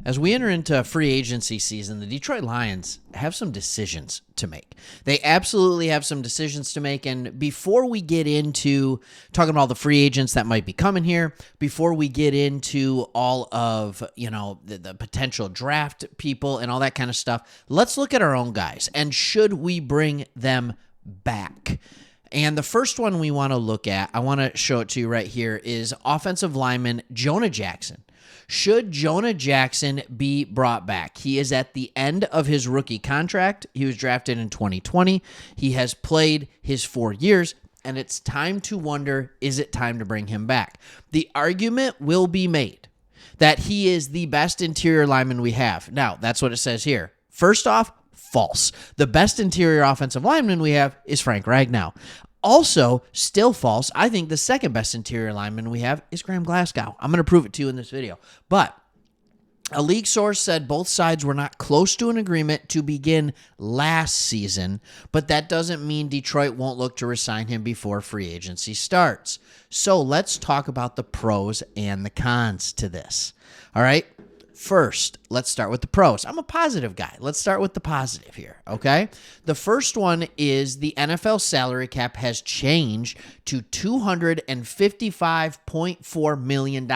As we enter into free agency season, the Detroit Lions have some decisions to make. They absolutely have some decisions to make. And before we get into talking about all the free agents that might be coming here, before we get into all of, the potential draft people and all that kind of stuff, let's look at our own guys. And should we bring them back? And the first one we want to look at, I want to show it to you right here, is offensive lineman Jonah Jackson. Should Jonah Jackson be brought back? He is at the end of his rookie contract. He was drafted in 2020. He has played his 4 years, and it's time to wonder, is it time to bring him back? The argument will be made that he is the best interior lineman we have. Now, that's what it says here. First off, false. The best interior offensive lineman we have is Frank Ragnow. Also, still false, I think the second best interior lineman we have is Graham Glasgow. I'm going to prove it to you in this video. But a league source said both sides were not close to an agreement to begin last season, but that doesn't mean Detroit won't look to resign him before free agency starts. So let's talk about the pros and the cons to this. All right? First, let's start with the pros. I'm a positive guy. Let's start with the positive here, okay? The first one is the NFL salary cap has changed to $255.4 million.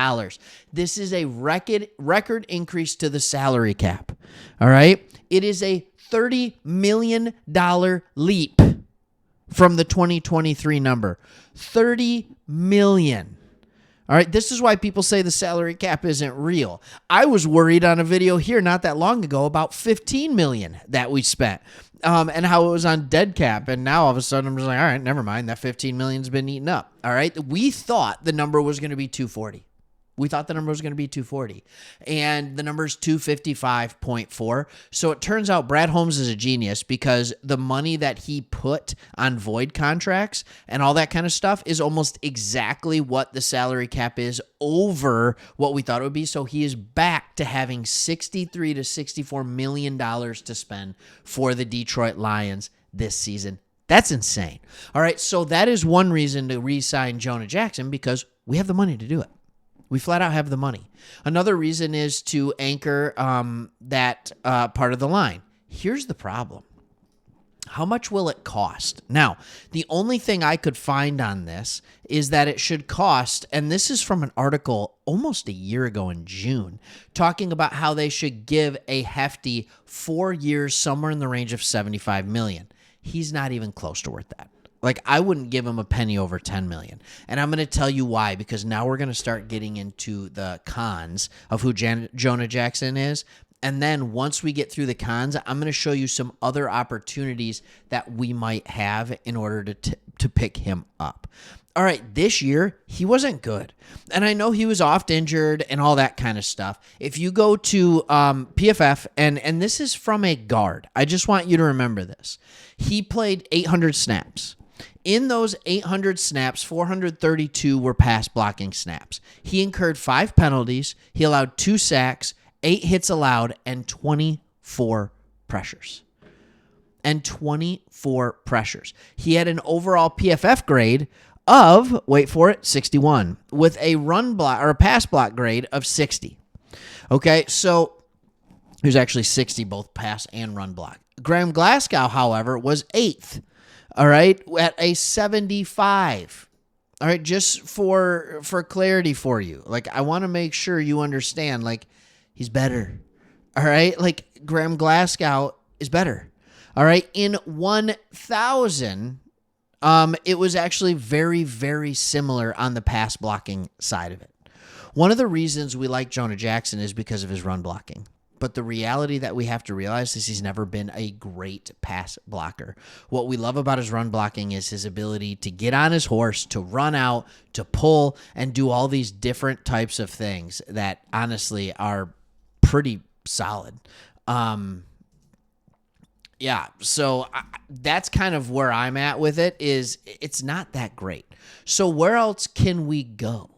This is a record increase to the salary cap, all right? It is a $30 million leap from the 2023 number. $30 million. All right, this is why people say the salary cap isn't real. I was worried on a video here not that long ago about $15 million that we spent and how it was on dead cap. And now all of a sudden I'm just like, all right, never mind. That $15 million's been eaten up. All right, we thought the number was going to be 240. We thought the number was going to be 240, and the number is 255.4. So it turns out Brad Holmes is a genius because the money that he put on void contracts and all that kind of stuff is almost exactly what the salary cap is over what we thought it would be. So he is back to having $63 to $64 million to spend for the Detroit Lions this season. That's insane. All right, so that is one reason to re-sign Jonah Jackson, because we have the money to do it. We flat out have the money. Another reason is to anchor that part of the line. Here's the problem. How much will it cost? Now, the only thing I could find on this is that it should cost, and this is from an article almost a year ago in June, talking about how they should give a hefty 4 years, somewhere in the range of $75 million. He's not even close to worth that. Like, I wouldn't give him a penny over $10 million. And I'm going to tell you why, because now we're going to start getting into the cons of who Jonah Jackson is. And then once we get through the cons, I'm going to show you some other opportunities that we might have in order to pick him up. All right, this year, he wasn't good. And I know he was oft injured and all that kind of stuff. If you go to PFF, and this is from a guard, I just want you to remember this. He played 800 snaps. In those 800 snaps, 432 were pass blocking snaps. He incurred 5 penalties. He allowed 2 sacks, 8 hits allowed, and 24 pressures. He had an overall PFF grade of, wait for it, 61, with a run block or a pass block grade of 60. Okay, so he was actually 60 both pass and run block. Graham Glasgow, however, was 8th. All right, at a 75. All right, just for clarity for you. Like, I want to make sure you understand, like, he's better. All right, like, Graham Glasgow is better. All right, in 1,000, it was actually very, very similar on the pass blocking side of it. One of the reasons we like Jonah Jackson is because of his run blocking. But the reality that we have to realize is he's never been a great pass blocker. What we love about his run blocking is his ability to get on his horse, to run out, to pull, and do all these different types of things that honestly are pretty solid. So that's kind of where I'm at with it, is it's not that great. So where else can we go?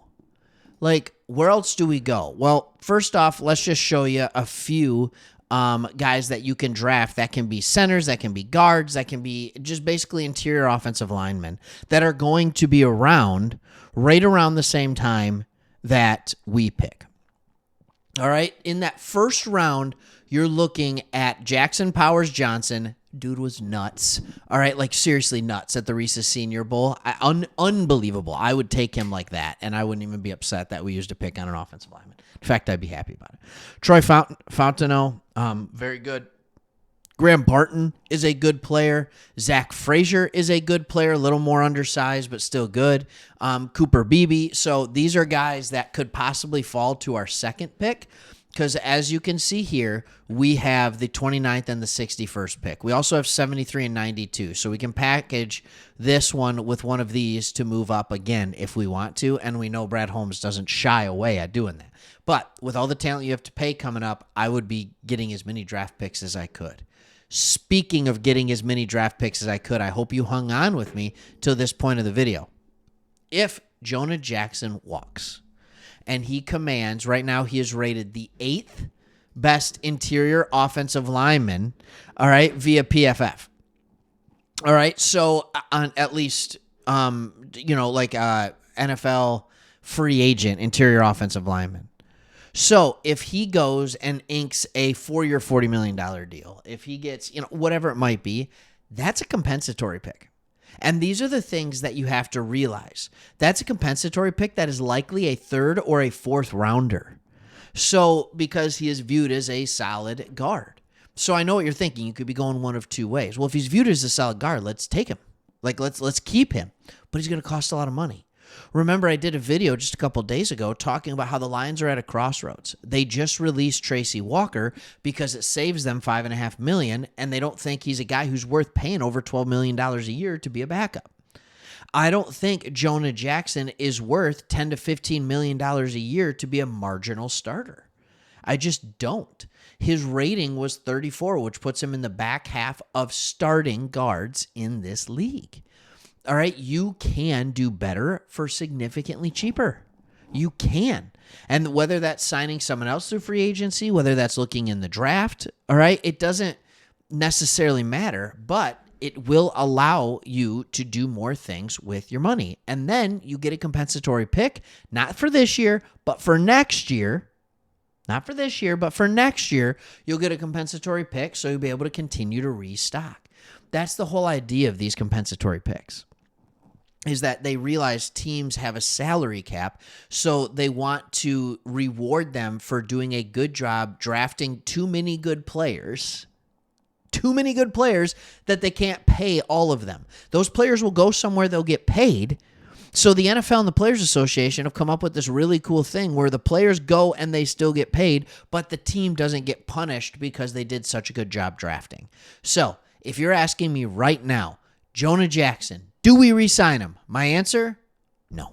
Like, where else do we go? Well, first off, let's just show you a few guys that you can draft that can be centers, that can be guards, that can be just basically interior offensive linemen that are going to be around right around the same time that we pick. All right. In that first round, you're looking at Jackson Powers Johnson. Dude was nuts. All right. Like, seriously nuts at the Reese's Senior Bowl. Unbelievable. I would take him like that, and I wouldn't even be upset that we used a pick on an offensive lineman. In fact, I'd be happy about it. Troy Fontenot, very good. Graham Barton is a good player. Zach Frazier is a good player, a little more undersized, but still good. Cooper Beebe. So these are guys that could possibly fall to our second pick because, as you can see here, we have the 29th and the 61st pick. We also have 73 and 92. So we can package this one with one of these to move up again if we want to, and we know Brad Holmes doesn't shy away at doing that. But with all the talent you have to pay coming up, I would be getting as many draft picks as I could. Speaking of getting as many draft picks as I could, I hope you hung on with me till this point of the video. If Jonah Jackson walks and he commands, right now he is rated the 8th best interior offensive lineman, all right, via PFF. All right, so on at least, NFL free agent interior offensive lineman. So if he goes and inks a 4-year, $40 million deal, if he gets, whatever it might be, that's a compensatory pick. And these are the things that you have to realize. That's a compensatory pick that is likely a third or a fourth rounder. So because he is viewed as a solid guard. So I know what you're thinking. You could be going one of two ways. Well, if he's viewed as a solid guard, let's take him. Let's keep him. But he's going to cost a lot of money. Remember, I did a video just a couple days ago talking about how the Lions are at a crossroads. They just released Tracy Walker because it saves them $5.5 million, and they don't think he's a guy who's worth paying over $12 million a year to be a backup. I don't think Jonah Jackson is worth $10 to $15 million a year to be a marginal starter. I just don't. His rating was 34, which puts him in the back half of starting guards in this league. All right, you can do better for significantly cheaper. You can. And whether that's signing someone else through free agency, whether that's looking in the draft, all right, it doesn't necessarily matter, but it will allow you to do more things with your money. And then you get a compensatory pick, not for this year, but for next year. Not for this year, but for next year, you'll get a compensatory pick, so you'll be able to continue to restock. That's the whole idea of these compensatory picks. Is that they realize teams have a salary cap, so they want to reward them for doing a good job drafting too many good players that they can't pay all of them. Those players will go somewhere they'll get paid. So the NFL and the Players Association have come up with this really cool thing where the players go and they still get paid, but the team doesn't get punished because they did such a good job drafting. So if you're asking me right now, Jonah Jackson, do we re-sign him? My answer, no.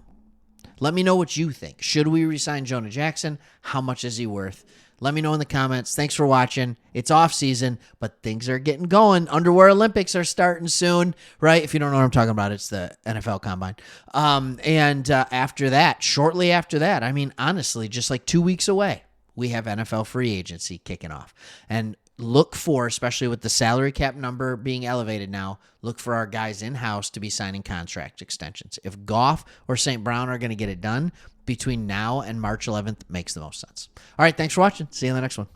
Let me know what you think. Should we re-sign Jonah Jackson? How much is he worth? Let me know in the comments. Thanks for watching. It's off season, but things are getting going. Underwear Olympics are starting soon, right? If you don't know what I'm talking about, it's the NFL Combine. After that, shortly after that, I mean, honestly, just like 2 weeks away, we have NFL free agency kicking off. And look for, especially with the salary cap number being elevated now, look for our guys in-house to be signing contract extensions. If Goff or St. Brown are going to get it done between now and March 11th, makes the most sense. All right, thanks for watching. See you in the next one.